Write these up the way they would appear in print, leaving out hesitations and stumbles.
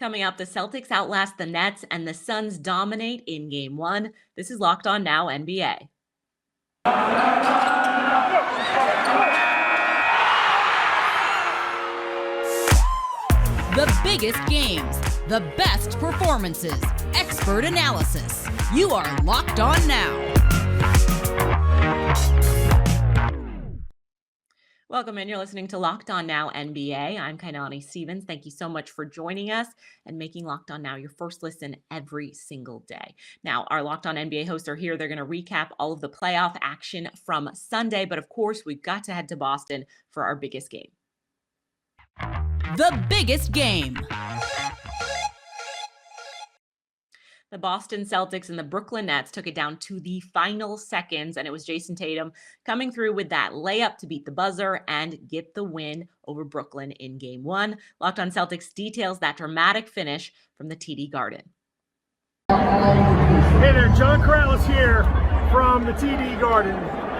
Coming up, the Celtics outlast the Nets and the Suns dominate in game one. This is Locked On Now NBA. The biggest games, the best performances, expert analysis. You are Locked On Now. Welcome in. You're listening to Locked On Now NBA. I'm Kainani Stevens. Thank you so much for joining us and making Locked On Now your first listen every single day. Now, our Locked On NBA hosts are here. They're going to recap all of the playoff action from Sunday. But of course, we've got to head to Boston for our biggest game. The biggest game. The Boston Celtics and the Brooklyn Nets took it down to the final seconds, and it was Jayson Tatum coming through with that layup to beat the buzzer and get the win over Brooklyn in game one. Locked On Celtics details that dramatic finish from the TD Garden. Hey there, John Corrales here from the TD Garden,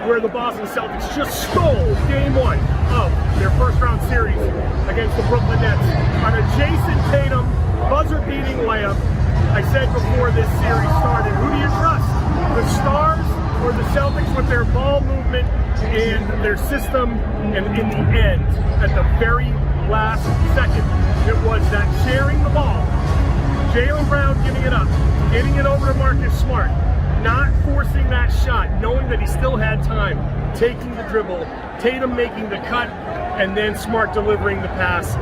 where the Boston Celtics just stole game one of their first round series against the Brooklyn Nets on a Jayson Tatum buzzer-beating layup. I said before this series started, who do you trust? The Stars or the Celtics with their ball movement and their system? And in the end, at the very last second, it was that sharing the ball. Jaylen Brown giving it up, getting it over to Marcus Smart, not forcing that shot, knowing that he still had time, taking the dribble, Tatum making the cut, and then Smart delivering the pass.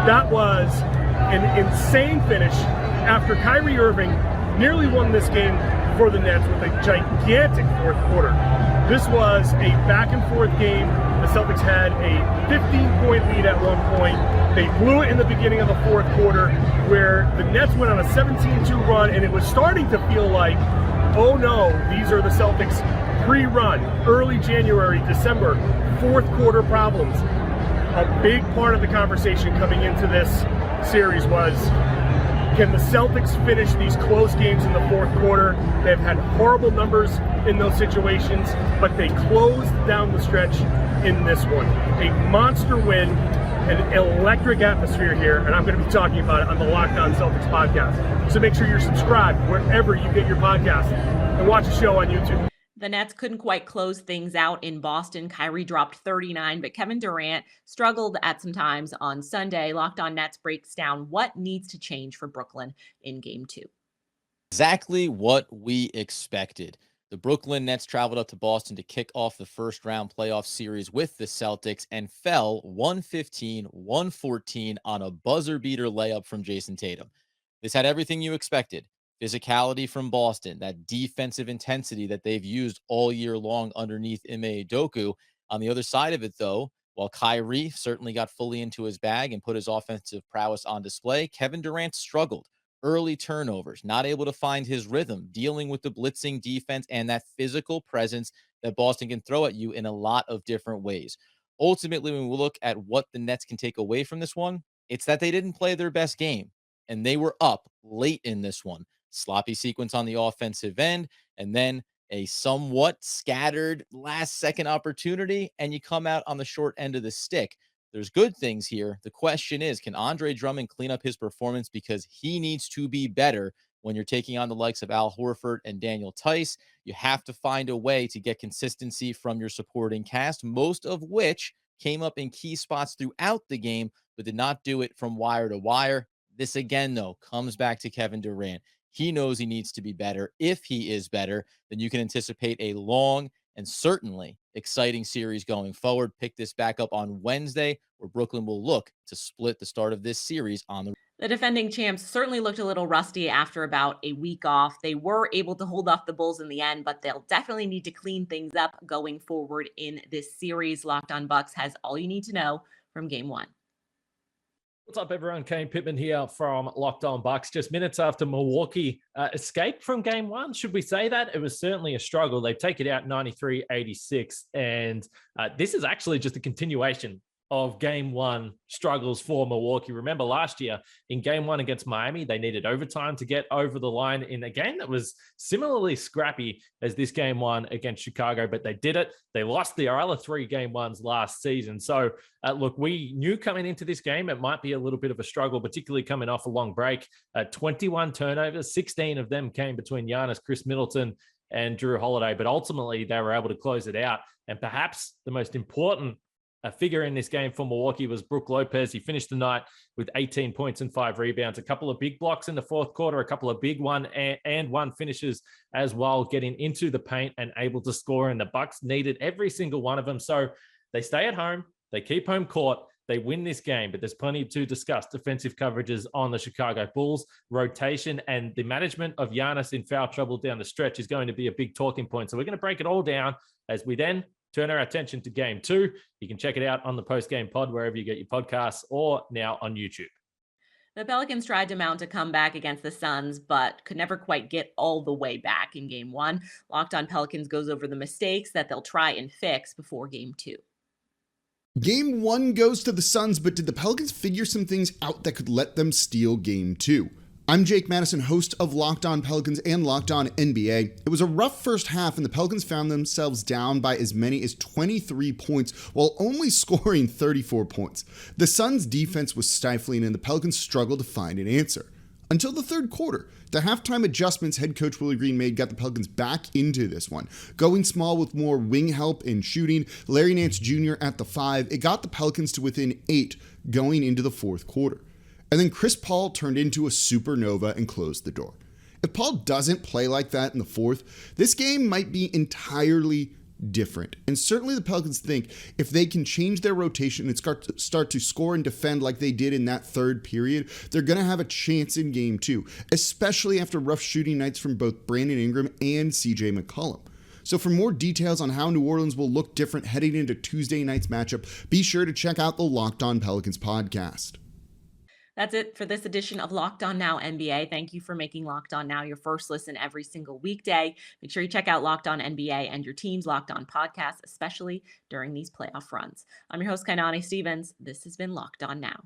That was an insane finish after Kyrie Irving nearly won this game for the Nets with a gigantic fourth quarter. This was a back-and-forth game. The Celtics had a 15-point lead at one point. They blew it in the beginning of the fourth quarter, where the Nets went on a 17-2 run, and it was starting to feel like, oh no, these are the Celtics pre-run, early January, December, fourth quarter problems. A big part of the conversation coming into this series was, can the Celtics finish these close games in the fourth quarter? They've had horrible numbers in those situations, but they closed down the stretch in this one. A monster win, an electric atmosphere here, and I'm going to be talking about it on the Locked On Celtics podcast. So make sure you're subscribed wherever you get your podcast and watch the show on YouTube. The Nets couldn't quite close things out in Boston. Kyrie dropped 39, but Kevin Durant struggled at some times on Sunday. Locked On Nets breaks down what needs to change for Brooklyn in game two. Exactly what we expected. The Brooklyn Nets traveled up to Boston to kick off the first round playoff series with the Celtics and fell 115-114 on a buzzer beater layup from Jayson Tatum. This had everything you expected. Physicality from Boston, that defensive intensity that they've used all year long underneath Ime Udoka. On the other side of it, though, while Kyrie certainly got fully into his bag and put his offensive prowess on display, Kevin Durant struggled. Early turnovers, not able to find his rhythm, dealing with the blitzing defense and that physical presence that Boston can throw at you in a lot of different ways. Ultimately, when we look at what the Nets can take away from this one, it's that they didn't play their best game, and they were up late in this one. Sloppy sequence on the offensive end, and then a somewhat scattered last-second opportunity, and you come out on the short end of the stick. There's good things here. The question is, can Andre Drummond clean up his performance, because he needs to be better when you're taking on the likes of Al Horford and Daniel Tice? You have to find a way to get consistency from your supporting cast, most of which came up in key spots throughout the game, but did not do it from wire to wire. This, again, though, comes back to Kevin Durant. He knows he needs to be better. If he is better, then you can anticipate a long and certainly exciting series going forward. Pick this back up on Wednesday, where Brooklyn will look to split the start of this series on the... The defending champs certainly looked a little rusty after about a week off. They were able to hold off the Bulls in the end, but they'll definitely need to clean things up going forward in this series. Locked On Bucks has all you need to know from game one. What's up, everyone? Kane Pittman here from Locked On Bucks. Just minutes after Milwaukee escaped from game one. Should we say that? It was certainly a struggle. They take it out 93-86. And this is actually just a continuation of game one struggles for Milwaukee. Remember last year in game one against Miami, they needed overtime to get over the line in a game that was similarly scrappy as this game one against Chicago, but they did it. They lost the other 3 game ones last season. So look, we knew coming into this game, it might be a little bit of a struggle, particularly coming off a long break. 21 turnovers, 16 of them came between Giannis, Chris Middleton, and Drew Holiday, but ultimately they were able to close it out. And perhaps the most important figure in this game for Milwaukee was Brook Lopez. He finished the night with 18 points and 5 rebounds, a couple of big blocks in the fourth quarter, a couple of big one finishes as well, getting into the paint and able to score. And the Bucks needed every single one of them. So they stay at home, they keep home court, they win this game, but there's plenty to discuss. Defensive coverages on the Chicago Bulls, rotation, and the management of Giannis in foul trouble down the stretch is going to be a big talking point. So we're going to break it all down as we then turn our attention to game 2. You can check it out on the post-game pod, wherever you get your podcasts, or now on YouTube. The Pelicans tried to mount a comeback against the Suns, but could never quite get all the way back in game 1. Locked On Pelicans goes over the mistakes that they'll try and fix before game 2. Game 1 goes to the Suns, but did the Pelicans figure some things out that could let them steal game 2? I'm Jake Madison, host of Locked On Pelicans and Locked On NBA. It was a rough first half, and the Pelicans found themselves down by as many as 23 points while only scoring 34 points. The Suns' defense was stifling, and the Pelicans struggled to find an answer. Until the third quarter, the halftime adjustments head coach Willie Green made got the Pelicans back into this one. Going small with more wing help and shooting, Larry Nance Jr. at the 5, it got the Pelicans to within 8 going into the fourth quarter. And then Chris Paul turned into a supernova and closed the door. If Paul doesn't play like that in the fourth, this game might be entirely different. And certainly the Pelicans think if they can change their rotation and start to score and defend like they did in that third period, they're going to have a chance in game 2, especially after rough shooting nights from both Brandon Ingram and CJ McCollum. So for more details on how New Orleans will look different heading into Tuesday night's matchup, be sure to check out the Locked On Pelicans podcast. That's it for this edition of Locked On Now NBA. Thank you for making Locked On Now your first listen every single weekday. Make sure you check out Locked On NBA and your team's Locked On podcast, especially during these playoff runs. I'm your host, Kainani Stevens. This has been Locked On Now.